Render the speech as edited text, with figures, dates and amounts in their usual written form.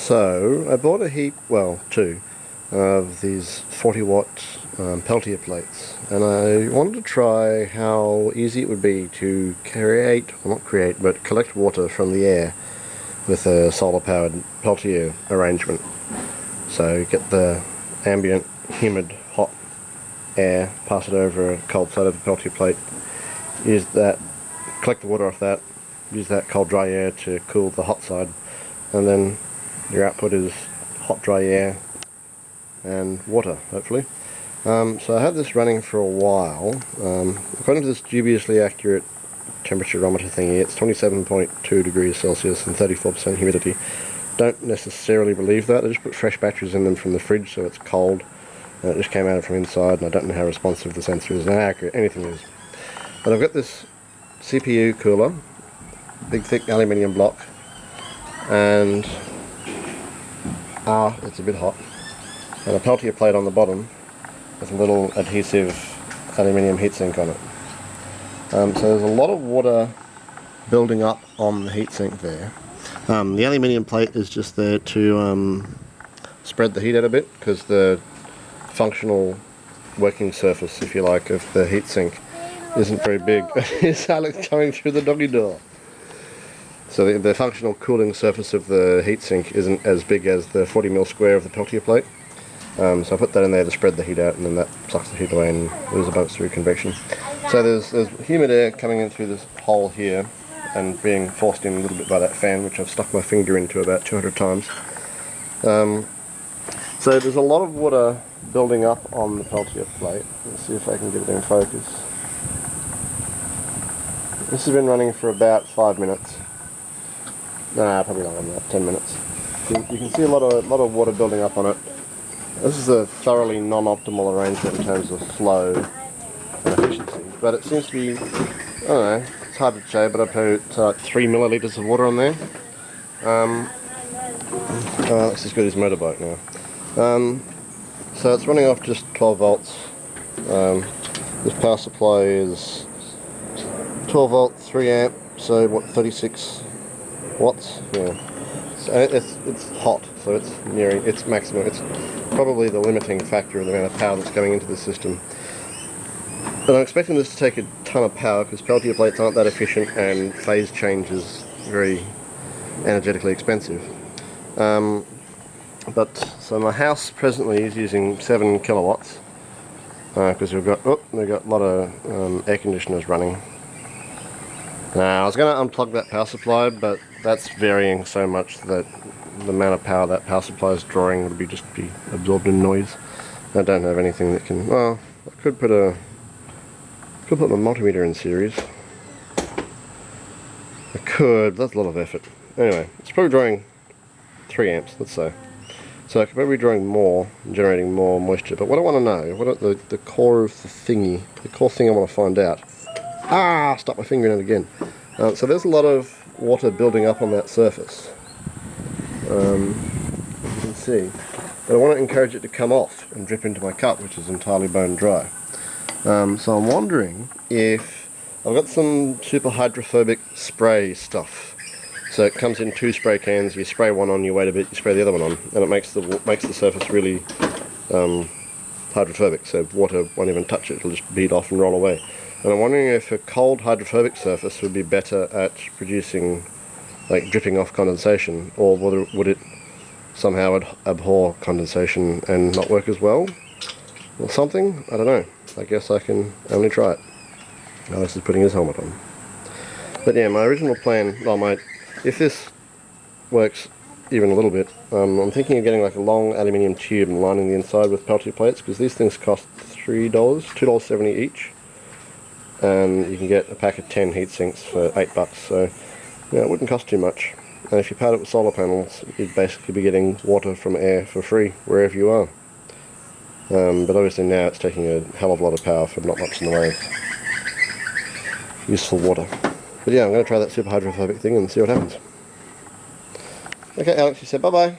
So I bought two of these 40-watt Peltier plates, and I wanted to try how easy it would be to collect water from the air with a solar-powered Peltier arrangement. So get the ambient, humid, hot air, pass it over a cold side of the Peltier plate, use that, collect the water off that, use that cold dry air to cool the hot side, and then your output is hot dry air and water, hopefully. So I had this running for a while. According to this dubiously accurate temperatureometer thingy, it's 27.2 degrees Celsius and 34% humidity. Don't necessarily believe that. I just put fresh batteries in them from the fridge, so it's cold, and it just came out from inside, and I don't know how responsive the sensor is, and how accurate anything is. But I've got this CPU cooler, big thick aluminium block, and it's a bit hot, and a Peltier plate on the bottom with a little adhesive aluminium heatsink on it. So there's a lot of water building up on the heatsink there. The aluminium plate is just there to spread the heat out a bit, because the functional working surface, if you like, of the heatsink isn't very big. Is Alex coming through the doggy door? So the functional cooling surface of the heatsink isn't as big as the 40mm square of the Peltier plate. So I put that in there to spread the heat out, and then that sucks the heat away and moves a bunch through convection. So there's humid air coming in through this hole here and being forced in a little bit by that fan, which I've stuck my finger into about 200 times. So there's a lot of water building up on the Peltier plate. Let's see if I can get it in focus. This has been running for about 5 minutes. No, probably not on that, 10 minutes. You can see a lot of water building up on it. This is a thoroughly non-optimal arrangement in terms of flow and efficiency, but it seems to be, I don't know, it's hard to say, but I put 3 milliliters of water on there. Let's just go to this motorbike now. So it's running off just 12 volts. This power supply is 12 volt, 3 amp, so what, 36 watts? Yeah. And it's hot, so it's nearing its maximum. It's probably the limiting factor of the amount of power that's going into the system. But I'm expecting this to take a ton of power, because Peltier plates aren't that efficient, and phase change is very energetically expensive. So my house presently is using 7 kilowatts, because we've got a lot of air conditioners running. Now, I was going to unplug that power supply, but that's varying so much that the amount of power that power supply is drawing would just be absorbed in noise. I don't have anything that can. Well, I could put my multimeter in series. I could. That's a lot of effort. Anyway, it's probably drawing 3 amps, let's say. So I could probably be drawing more and generating more moisture. But what I want to know, the core of the thingy, the core thing I want to find out. Stuck my finger in it again. So there's a lot of water building up on that surface, you can see, but I want to encourage it to come off and drip into my cup, which is entirely bone dry. So I'm wondering if I've got some super hydrophobic spray stuff. So it comes in 2 spray cans. You spray one on, you wait a bit, you spray the other one on, and it makes the surface really hydrophobic, so water won't even touch it, it'll just bead off and roll away. And I'm wondering if a cold hydrophobic surface would be better at producing, like, dripping off condensation, or would it somehow abhor condensation and not work as well, or something? I don't know. I guess I can only try it. Alex is putting his helmet on. But yeah, my original plan, if this works even a little bit, I'm thinking of getting like a long aluminium tube and lining the inside with Peltier plates, because these things cost $2.70 each. And you can get a pack of 10 heat sinks for $8, so yeah, it wouldn't cost too much. And if you powered it with solar panels, you'd basically be getting water from air for free wherever you are. But obviously now it's taking a hell of a lot of power for not much in the way of useful water. But yeah, I'm going to try that super hydrophobic thing and see what happens. Okay, Alex, you said bye-bye.